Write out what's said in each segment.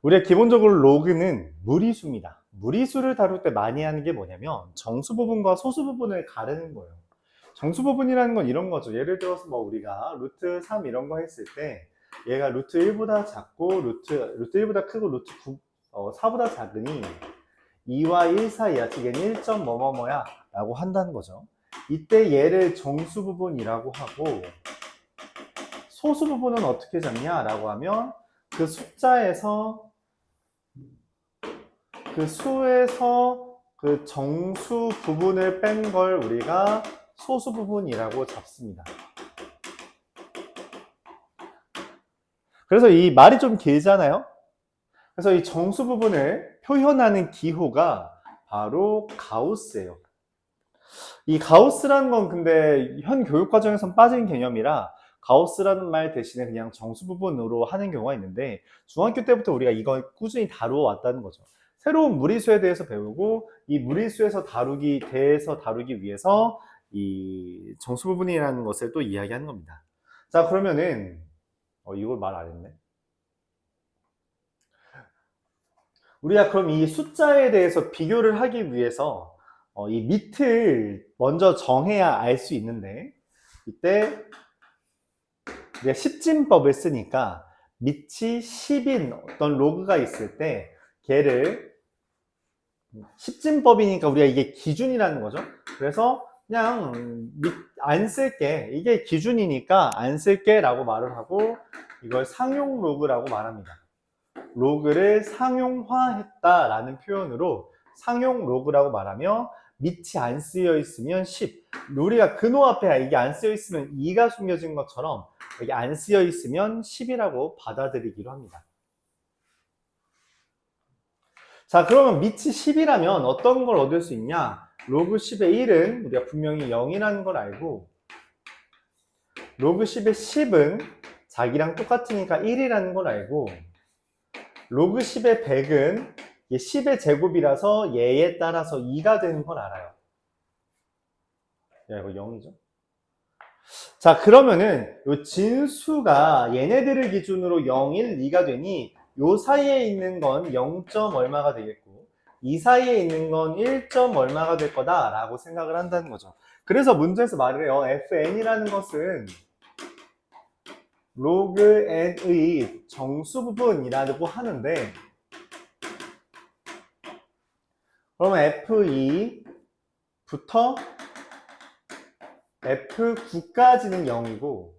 우리가 기본적으로 로그는 무리수입니다. 무리수를 다룰 때 많이 하는 게 뭐냐면 정수 부분과 소수 부분을 가르는 거예요. 정수 부분이라는 건 이런 거죠. 예를 들어서 뭐 우리가 루트 3 이런 거 했을 때 얘가 루트 1보다 작고 루트 1보다 크고 루트 4보다 작으니 2와 1 사이야. 즉 얘는 1점 뭐뭐뭐야 라고 한다는 거죠. 이때 얘를 정수 부분이라고 하고 소수 부분은 어떻게 잡냐 라고 하면 그 숫자에서 그 수에서 그 정수 부분을 뺀 걸 우리가 소수 부분이라고 잡습니다. 그래서 이 말이 좀 길잖아요. 그래서 이 정수 부분을 표현하는 기호가 바로 가우스예요. 이 가우스라는 건 근데 현 교육과정에선 빠진 개념이라 가우스라는 말 대신에 그냥 정수 부분으로 하는 경우가 있는데 중학교 때부터 우리가 이걸 꾸준히 다루어 왔다는 거죠. 새로운 무리수에 대해서 배우고 이 무리수에서 다루기 위해서 이 정수 부분이라는 것을 또 이야기하는 겁니다. 자, 그러면은 이걸 말 안 했네. 우리가 그럼 이 숫자에 대해서 비교를 하기 위해서 이 밑을 먼저 정해야 알 수 있는데 이때 우리가 10진법을 쓰니까 밑이 10인 어떤 로그가 있을 때 걔를 10진법이니까 우리가 이게 기준이라는 거죠. 그래서 그냥 안 쓸게, 이게 기준이니까 안 쓸게 라고 말을 하고 이걸 상용 로그라고 말합니다. 로그를 상용화했다 라는 표현으로 상용 로그라고 말하며 밑이 안 쓰여 있으면 10. 우리가 근호 앞에 이게 안 쓰여 있으면 2가 숨겨진 것처럼 여기 안 쓰여 있으면 10이라고 받아들이기로 합니다. 자, 그러면 밑이 10이라면 어떤 걸 얻을 수 있냐? 로그 10의 1은 우리가 분명히 0이라는 걸 알고 로그 10의 10은 자기랑 똑같으니까 1이라는 걸 알고 로그 10의 100은 10의 제곱이라서 얘에 따라서 2가 되는 걸 알아요. 야, 이거 0이죠? 자, 그러면은 요 진수가 얘네들을 기준으로 0, 1, 2가 되니 요 사이에 있는 건 0. 얼마가 되겠고 이 사이에 있는 건 1. 얼마가 될 거다라고 생각을 한다는 거죠. 그래서 문제에서 말을 해요. fn이라는 것은 로그 n의 정수 부분이라고 하는데 그러면 f2부터 f9까지는 0이고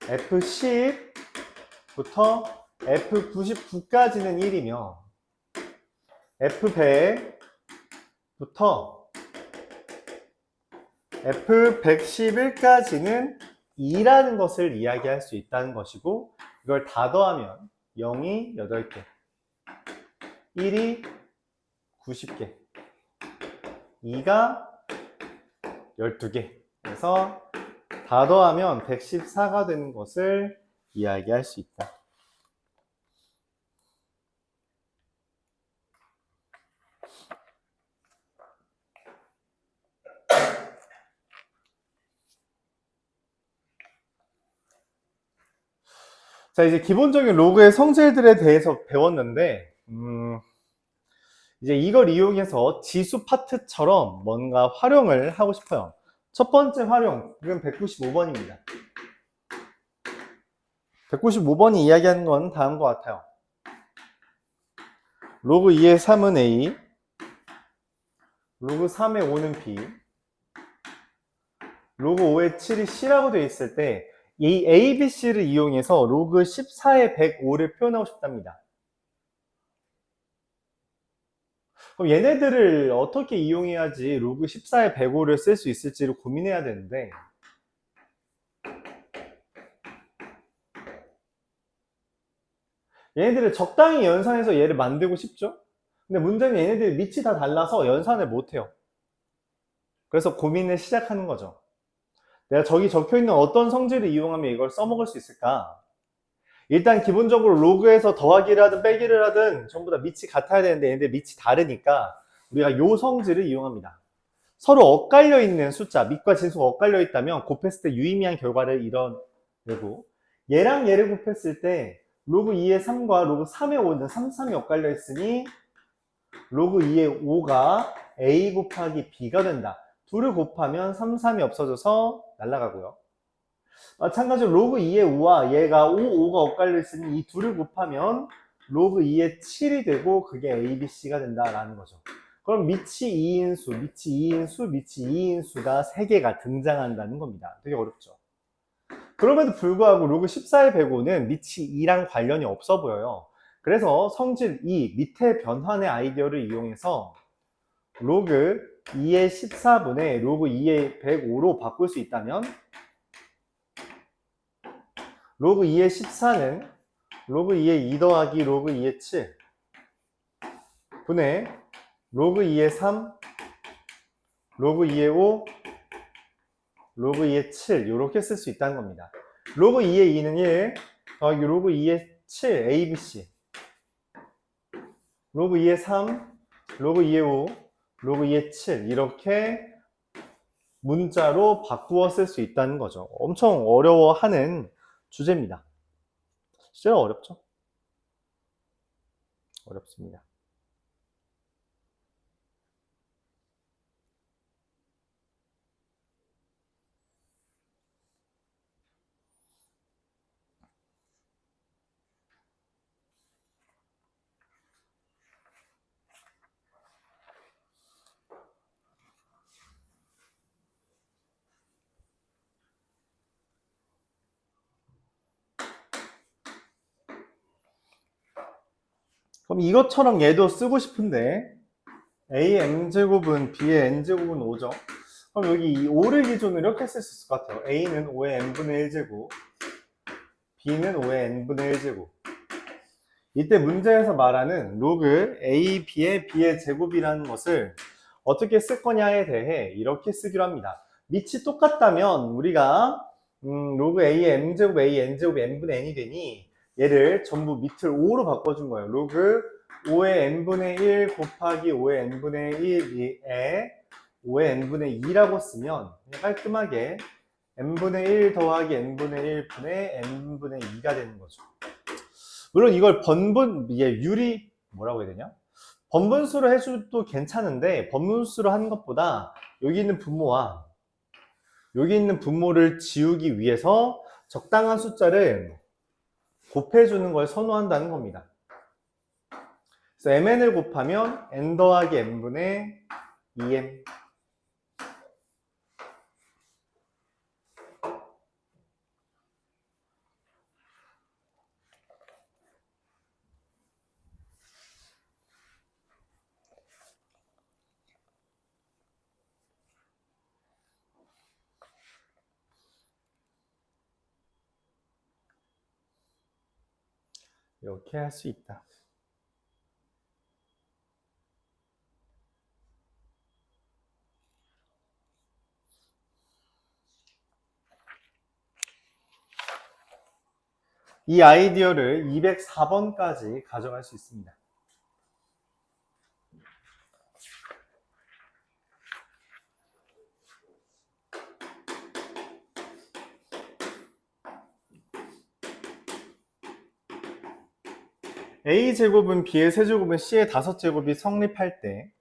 f10부터 f99까지는 1이며 f100부터 f111까지는 2라는 것을 이야기할 수 있다는 것이고 이걸 다 더하면 0이 8개 1이 90개 2가 12개 그래서 다 더하면 114가 되는 것을 이야기할 수 있다. 자, 이제 기본적인 로그의 성질들에 대해서 배웠는데 이제 이걸 이용해서 지수 파트처럼 뭔가 활용을 하고 싶어요. 첫 번째 활용, 이건 195번입니다. 195번이 이야기하는 건 다음과 같아요. 로그 2의 3은 A, 로그 3의 5는 B, 로그 5의 7이 C라고 되어 있을 때 이 A, B, C를 이용해서 로그 14의 105를 표현하고 싶답니다. 그럼 얘네들을 어떻게 이용해야지 로그 14의 105를 쓸 수 있을지를 고민해야 되는데 얘네들을 적당히 연산해서 얘를 만들고 싶죠? 근데 문제는 얘네들이 밑이 다 달라서 연산을 못해요. 그래서 고민을 시작하는 거죠. 내가 저기 적혀있는 어떤 성질을 이용하면 이걸 써먹을 수 있을까? 일단 기본적으로 로그에서 더하기를 하든 빼기를 하든 전부 다 밑이 같아야 되는데 얘네들 밑이 다르니까 우리가 요 성질을 이용합니다. 서로 엇갈려 있는 숫자, 밑과 진수가 엇갈려 있다면 곱했을 때 유의미한 결과를 이뤄내고 얘랑 얘를 곱했을 때 로그 2의 3과 로그 3의 5는 3, 3이 엇갈려 있으니 로그 2의 5가 A 곱하기 B가 된다. 둘을 곱하면 3, 3이 없어져서 날아가고요. 마찬가지로 로그 2의 5와 얘가 5, 5가 엇갈려 있으니 이 둘을 곱하면 로그 2의 7이 되고 그게 A, B, C가 된다라는 거죠. 그럼 밑이 2인수, 밑이 2인수, 밑이 2인수가 3개가 등장한다는 겁니다. 되게 어렵죠. 그럼에도 불구하고 로그 14의 105는 밑이 2랑 관련이 없어 보여요. 그래서 성질 2, 밑의 변환의 아이디어를 이용해서 로그 2의 14분의 로그 2의 105로 바꿀 수 있다면 로그 2의 14는 로그 2의 2 더하기 로그 2의 7 분의 로그 2의 3, 로그 2의 5, 로그 2의 7 이렇게 쓸 수 있다는 겁니다. 로그 2의 2는 1 더하기 로그 2의 7 ABC 로그 2의 3, 로그 2의 5, 로그 2의 7 이렇게 문자로 바꾸어 쓸 수 있다는 거죠. 엄청 어려워하는 주제입니다. 진짜 어렵죠? 어렵습니다. 그럼 이것처럼 얘도 쓰고 싶은데 A의 M제곱은 B의 N제곱은 5죠. 그럼 여기 이 5를 기준으로 이렇게 쓸 수 있을 것 같아요. A는 5의 N분의 1제곱 B는 5의 N분의 1제곱 이때 문제에서 말하는 로그 A, B의 B의 제곱이라는 것을 어떻게 쓸 거냐에 대해 이렇게 쓰기로 합니다. 밑이 똑같다면 우리가 로그 A의 M제곱, A, N제곱이 N분의 N이 되니 얘를 전부 밑을 5로 바꿔준 거예요. 로그 5의 N분의 1 곱하기 5의 N분의 1에 5의 N분의 2라고 쓰면 깔끔하게 N분의 1 더하기 N분의 1 분의 N분의 2가 되는 거죠. 물론 이걸 유리, 뭐라고 해야 되냐? 번분수로 해줘도 괜찮은데, 번분수로 하는 것보다 여기 있는 분모와 여기 있는 분모를 지우기 위해서 적당한 숫자를 곱해주는 걸 선호한다는 겁니다. 그래서 mn을 곱하면 n 더하기 n분의 2m. 이렇게 할 수 있다. 이 아이디어를 204번까지 가져갈 수 있습니다. A제곱은 B의 세제곱은 C의 5제곱이 성립할 때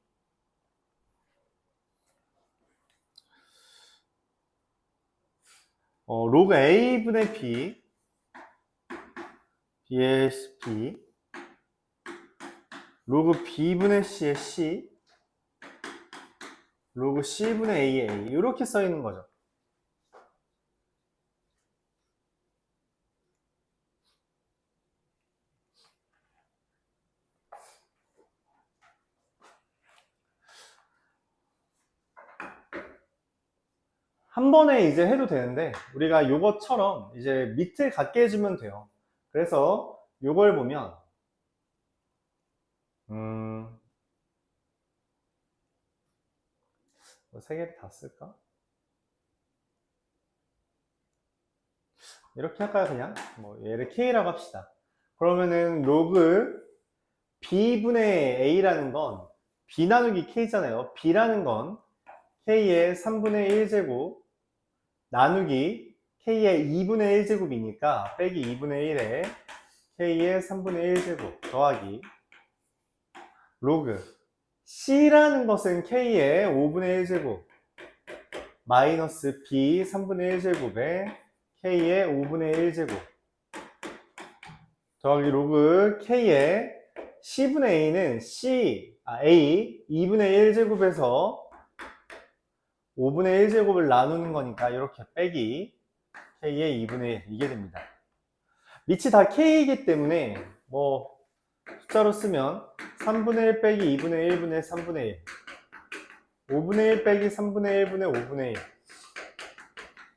로그 A분의 B B의 B 로그 B분의 C의 C 로그 C분의 A의 A 이렇게 써 있는 거죠. 한 번에 이제 해도 되는데 우리가 요것처럼 이제 밑을 갖게 해주면 돼요. 그래서 요걸 보면 세 개를 다 쓸까? 이렇게 할까요? 그냥 얘를 K라고 합시다. 그러면은 로그 B분의 A라는 건 B 나누기 K잖아요. B라는 건 K의 3분의 1제곱 나누기 K의 2분의 1제곱이니까 빼기 2분의 1에 K의 3분의 1제곱 더하기 로그 C라는 것은 K의 5분의 1제곱 마이너스 B 3분의 1제곱에 K의 5분의 1제곱 더하기 로그 K의 C분의 A는 A 2분의 1제곱에서 5분의 1제곱을 나누는 거니까 이렇게 빼기 K의 2분의 1 이게 됩니다. 밑이 다 K이기 때문에 뭐 숫자로 쓰면 3분의 1 빼기 2분의 1분의 3분의 1 5분의 1 빼기 3분의 1분의 5분의 1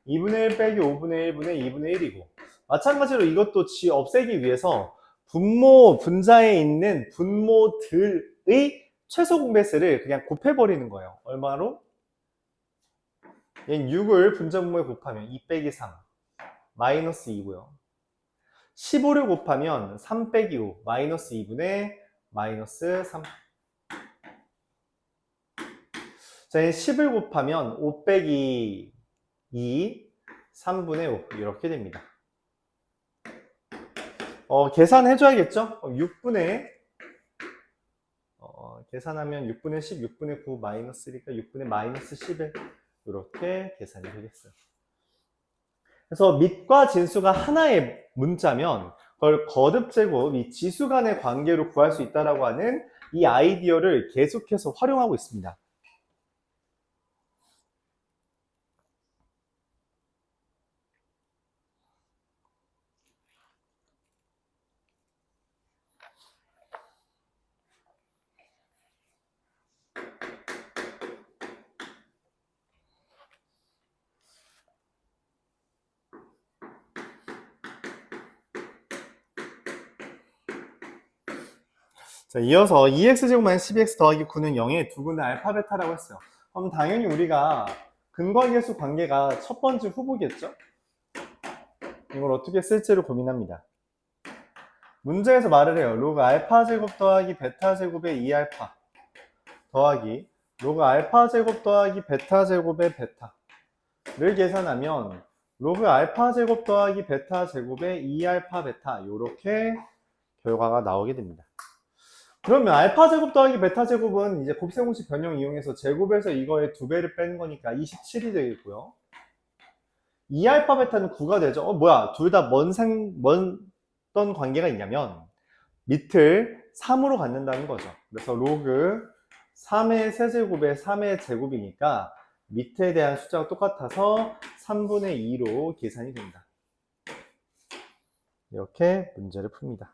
2분의 1 빼기 5분의 1분의 2분의 1이고 마찬가지로 이것도 없애기 위해서 분모 분자에 있는 분모들의 최소 공배수를 그냥 곱해버리는 거예요. 얼마로? 얘는 6을 분자 분모에 곱하면 2 빼기 3 마이너스 2고요. 15를 곱하면 3 빼기 5 마이너스 2분의 마이너스 3. 자, 10을 곱하면 5 빼기 2 3분의 5 이렇게 됩니다. 계산해줘야겠죠? 6분의 계산하면 6분의 10, 6분의 9 마이너스니까 6분의 마이너스 11 이렇게 계산이 되겠어요. 그래서 밑과 진수가 하나의 문자면 그걸 거듭제곱, 이 지수 간의 관계로 구할 수 있다고 하는 이 아이디어를 계속해서 활용하고 있습니다. 자, 이어서 2x제곱-12x 더하기 9는 0의 두근의 알파 베타라고 했어요. 그럼 당연히 우리가 근과계수 관계가 첫 번째 후보겠죠? 이걸 어떻게 쓸지를 고민합니다. 문제에서 말을 해요. 로그 알파 제곱 더하기 베타 제곱의 2알파 더하기 로그 알파 제곱 더하기 베타 제곱의 베타를 계산하면 로그 알파 제곱 더하기 베타 제곱의 2알파 베타 이렇게 결과가 나오게 됩니다. 그러면 알파 제곱 더하기 베타 제곱은 이제 곱셈 공식 변형 이용해서 제곱에서 이거의 2배를 빼는 거니까 27이 되겠고요. 2알파 베타는 9가 되죠. 뭐야, 둘 다 어떤 관계가 있냐면 밑을 3으로 갖는다는 거죠. 그래서 로그 3의 세제곱에 3의 제곱이니까 밑에 대한 숫자가 똑같아서 3분의 2로 계산이 됩니다. 이렇게 문제를 풉니다.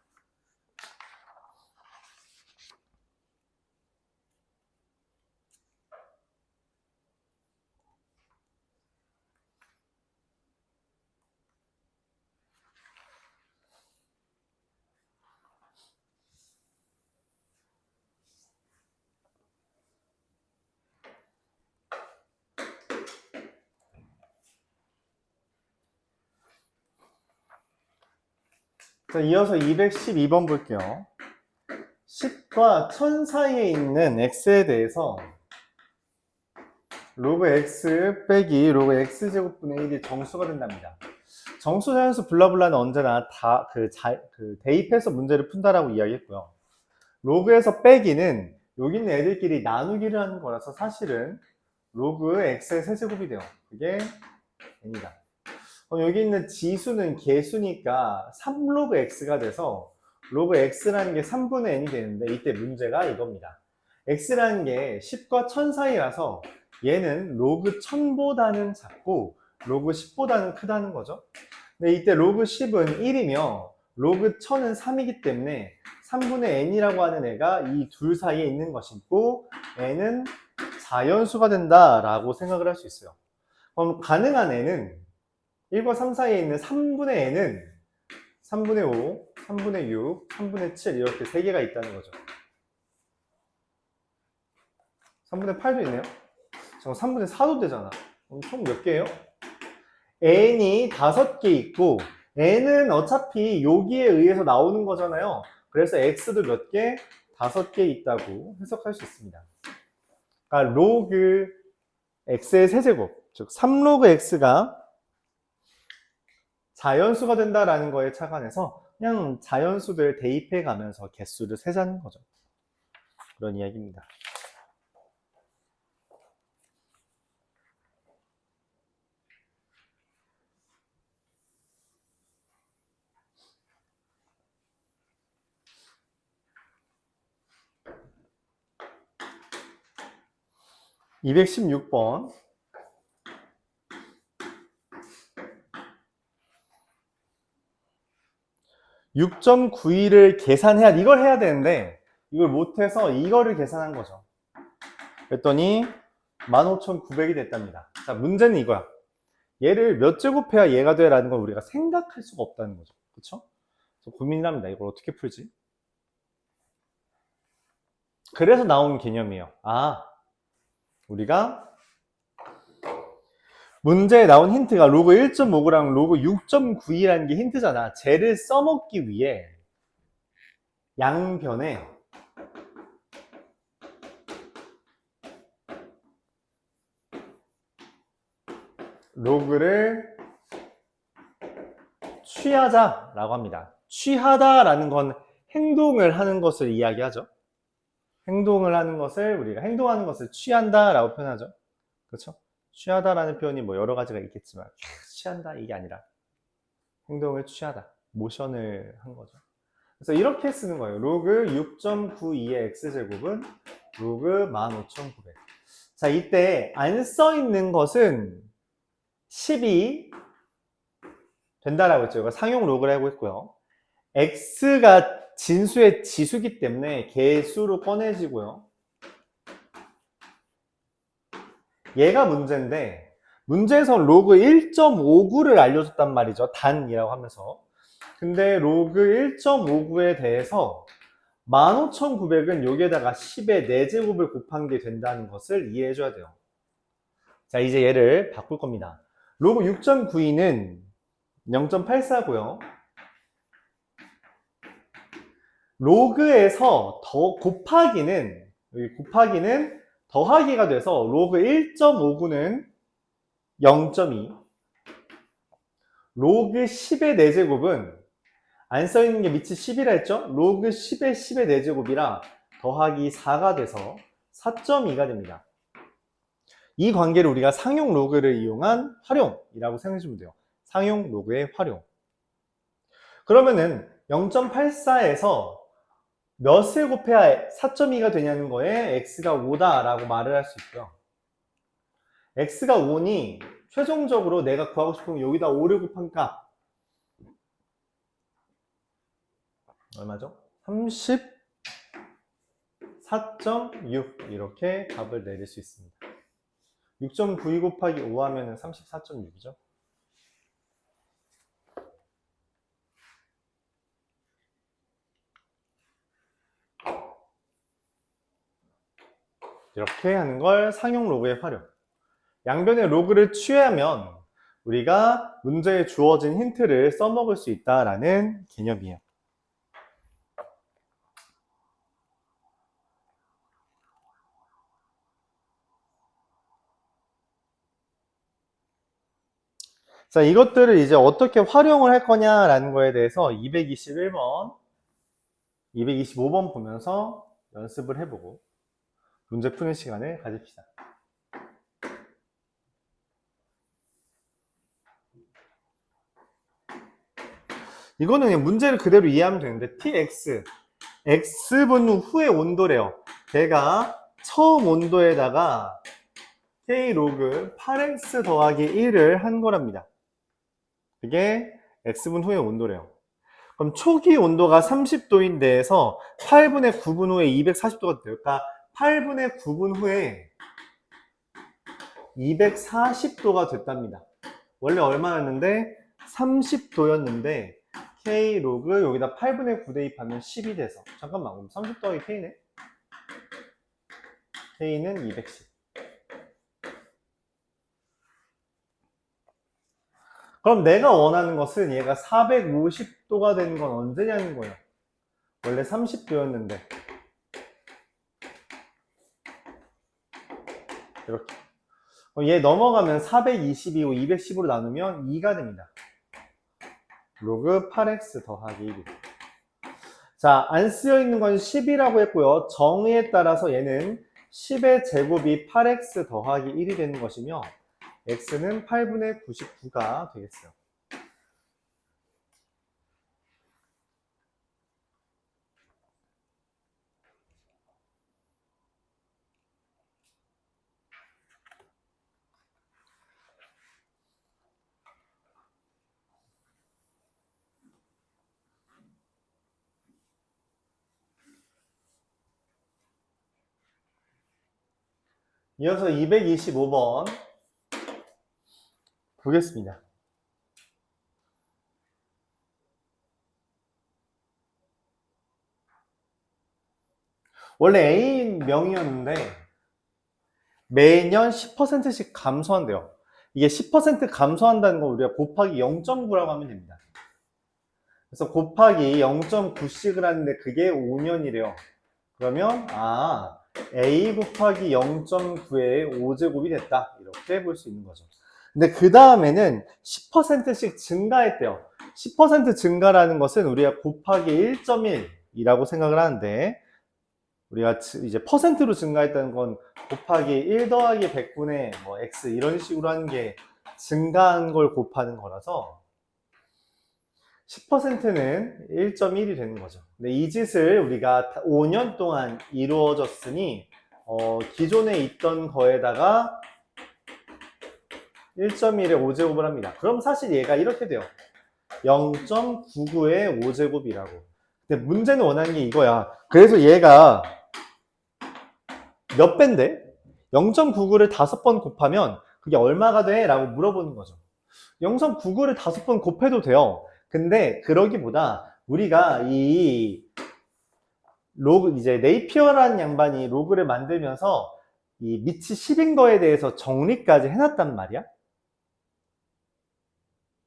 자, 이어서 212번 볼게요. 10과 1000 사이에 있는 x에 대해서 로그 x 빼기 로그 x제곱분의 1이 정수가 된답니다. 정수 자연수 블라블라는 언제나 다 대입해서 문제를 푼다라고 이야기했고요. 로그에서 빼기는 여기 있는 애들끼리 나누기를 하는 거라서 사실은 로그 x의 세제곱이 돼요. 그게 n이다. 여기 있는 지수는 개수니까 3로그 x가 돼서 로그 x라는 게 3분의 n이 되는데 이때 문제가 이겁니다. x라는 게 10과 1000 사이라서 얘는 로그 1000보다는 작고 로그 10보다는 크다는 거죠. 근데 이때 로그 10은 1이며 로그 1000은 3이기 때문에 3분의 n이라고 하는 애가 이 둘 사이에 있는 것이고 n은 자연수가 된다라고 생각을 할 수 있어요. 그럼 가능한 n은 1과 3 사이에 있는 3분의 n은 3분의 5, 3분의 6, 3분의 7 이렇게 3개가 있다는 거죠. 3분의 8도 있네요. 잠깐 3분의 4도 되잖아. 그럼 총 몇 개예요? n이 5개 있고 n은 어차피 여기에 의해서 나오는 거잖아요. 그래서 x도 몇 개? 5개 있다고 해석할 수 있습니다. 그러니까 로그 x의 세제곱, 즉 3로그 x가 자연수가 된다라는 거에 착안해서 그냥 자연수들 대입해 가면서 개수를 세자는 거죠. 그런 이야기입니다. (216번) 6.92를 계산해야, 이걸 해야 되는데 이걸 못해서 이거를 계산한 거죠. 그랬더니 15,900이 됐답니다. 자, 문제는 이거야. 얘를 몇 제곱해야 얘가 돼? 라는 걸 우리가 생각할 수가 없다는 거죠. 그쵸? 그래서 고민을 합니다. 이걸 어떻게 풀지? 그래서 나온 개념이에요. 아, 우리가 문제에 나온 힌트가 로그 1.59랑 로그 6.92라는 게 힌트잖아. 쟤를 써먹기 위해 양변에 로그를 취하자라고 합니다. 취하다라는 건 행동을 하는 것을 이야기하죠. 행동을 하는 것을 우리가 행동하는 것을 취한다라고 표현하죠. 그렇죠? 취하다라는 표현이 뭐 여러 가지가 있겠지만 취한다 이게 아니라 행동을 취하다, 모션을 한 거죠. 그래서 이렇게 쓰는 거예요. 로그 6.92의 x제곱은 로그 15,900. 자, 이때 안 써 있는 것은 10이 된다라고 했죠. 이거 상용 로그를 하고 있고요. x가 진수의 지수기 때문에 개수로 꺼내지고요. 얘가 문제인데 문제에서 로그 1.59를 알려줬단 말이죠. 단이라고 하면서. 근데 로그 1.59에 대해서 15,900은 여기에다가 10의 4제곱을 곱한 게 된다는 것을 이해해 줘야 돼요. 자, 이제 얘를 바꿀 겁니다. 로그 6.92는 0.84고요. 로그에서 더 곱하기는, 여기 곱하기는 더하기가 돼서 로그 1.59는 0.2, 로그 10의 4제곱은 안 써있는 게 밑이 10이라 했죠? 로그 10의 10의 4제곱이라 더하기 4가 돼서 4.2가 됩니다. 이 관계를 우리가 상용 로그를 이용한 활용이라고 생각해주면 돼요. 상용 로그의 활용. 그러면은 0.84에서 몇을 곱해야 4.2가 되냐는 거에 x가 5다 라고 말을 할 수 있고요. x가 5니 최종적으로 내가 구하고 싶은 여기다 5를 곱한 값 얼마죠? 34.6 이렇게 값을 내릴 수 있습니다. 6.92 곱하기 5 하면 34.6이죠. 이렇게 하는 걸 상용 로그의 활용. 양변의 로그를 취하면 우리가 문제에 주어진 힌트를 써먹을 수 있다라는 개념이에요. 자, 이것들을 이제 어떻게 활용을 할 거냐라는 거에 대해서 221번, 225번 보면서 연습을 해보고 문제 푸는 시간을 가집시다. 이거는 그냥 문제를 그대로 이해하면 되는데 tx, x분 후의 온도래요. 걔가 처음 온도에다가 k 로그 8x 더하기 1을 한 거랍니다. 그게 x분 후의 온도래요. 그럼 초기 온도가 30도인데에서 8분의 9분 후에 240도가 돼요. 그러니까 8분의 9분 후에 240도가 됐답니다. 원래 얼마였는데 30도였는데 K 로그 여기다 8분의 9 대입하면 10이 돼서 잠깐만 그럼 30 더하기 K네? K는 210. 그럼 내가 원하는 것은 얘가 450도가 된 건 언제냐는 거예요. 원래 30도였는데 이렇게 얘 넘어가면 420이고 210으로 나누면 2가 됩니다. 로그 8x 더하기 1이. 자, 안 쓰여 있는 건 10이라고 했고요. 정의에 따라서 얘는 10의 제곱이 8x 더하기 1이 되는 것이며 x는 8분의 99가 되겠어요. 이어서 225번 보겠습니다. 원래 A인 명이었는데 매년 10%씩 감소한대요. 이게 10% 감소한다는 거 우리가 곱하기 0.9라고 하면 됩니다. 그래서 곱하기 0.9씩을 하는데 그게 5년이래요. 그러면 A 곱하기 0.9의 5제곱이 됐다. 이렇게 볼 수 있는 거죠. 근데 그 다음에는 10%씩 증가했대요. 10% 증가라는 것은 우리가 곱하기 1.1이라고 생각을 하는데 우리가 이제 퍼센트로 증가했다는 건 곱하기 1 더하기 100분의 뭐 x 이런 식으로 하는 게 증가한 걸 곱하는 거라서 10%는 1.1이 되는 거죠. 근데 이 짓을 우리가 5년 동안 이루어졌으니 기존에 있던 거에다가 1.1의 5제곱을 합니다. 그럼 사실 얘가 이렇게 돼요. 0.99의 5제곱이라고. 근데 문제는 원하는 게 이거야. 그래서 얘가 몇 배인데? 0.99를 5번 곱하면 그게 얼마가 돼? 라고 물어보는 거죠. 0.99를 5번 곱해도 돼요. 근데 그러기보다 우리가 이 로그, 이제 네이피어라는 양반이 로그를 만들면서 이 밑이 10인 거에 대해서 정리까지 해놨단 말이야.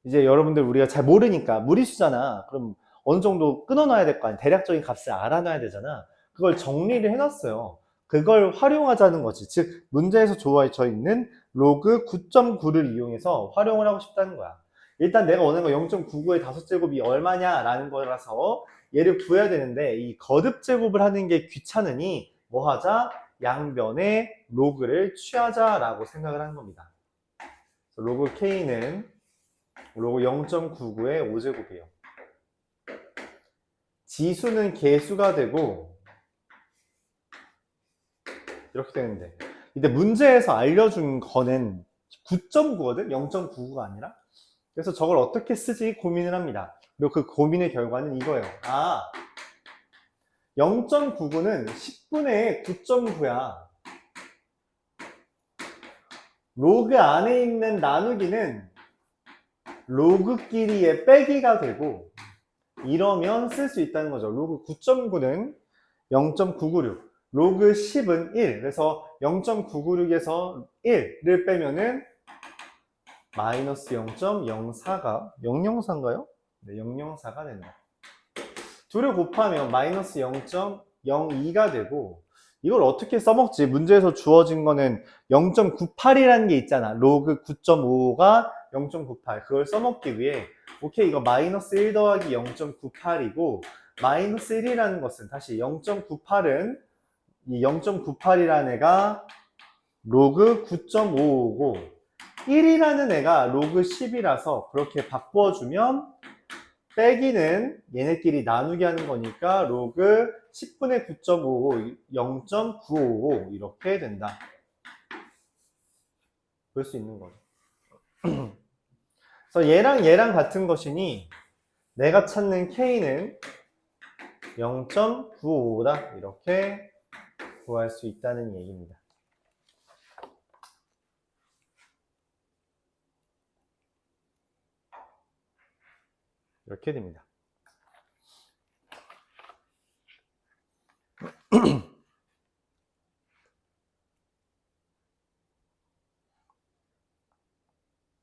이제 여러분들 우리가 잘 모르니까 무리수잖아. 그럼 어느 정도 끊어놔야 될 거 아니야. 대략적인 값을 알아놔야 되잖아. 그걸 정리를 해놨어요. 그걸 활용하자는 거지. 즉 문제에서 주어져 있는 로그 9.9를 이용해서 활용을 하고 싶다는 거야. 일단 내가 원하는 거 0.99의 5제곱이 얼마냐라는 거라서 얘를 구해야 되는데 이 거듭 제곱을 하는 게 귀찮으니 뭐 하자? 양변의 로그를 취하자라고 생각을 하는 겁니다. 로그 K는 로그 0.99의 5제곱이에요. 지수는 개수가 되고 이렇게 되는데 근데 문제에서 알려준 거는 9.9거든? 0.99가 아니라. 그래서 저걸 어떻게 쓰지 고민을 합니다. 그리고 그 고민의 결과는 이거예요. 0.99는 10분의 9.9야. 로그 안에 있는 나누기는 로그끼리의 빼기가 되고 이러면 쓸 수 있다는 거죠. 로그 9.9는 0.996, 로그 10은 1. 그래서 0.996에서 1을 빼면은 마이너스 0.04가 004인가요? 네, 004가 된다. 둘을 곱하면 마이너스 0.02가 되고 이걸 어떻게 써먹지? 문제에서 주어진 거는 0.98이라는 게 있잖아. 로그 9.5가 0.98. 그걸 써먹기 위해 오케이 이거 마이너스 1 더하기 0.98이고 마이너스 1이라는 것은 다시 0.98은 이 0.98이라는 애가 로그 9.5고 1이라는 애가 로그 10이라서 그렇게 바꿔주면 빼기는 얘네끼리 나누기 하는 거니까 로그 10분의 9.55 0.955 이렇게 된다. 볼 수 있는 거죠. 그래서 얘랑 같은 것이니 내가 찾는 K는 0.955다. 이렇게 구할 수 있다는 얘기입니다. 이렇게 됩니다.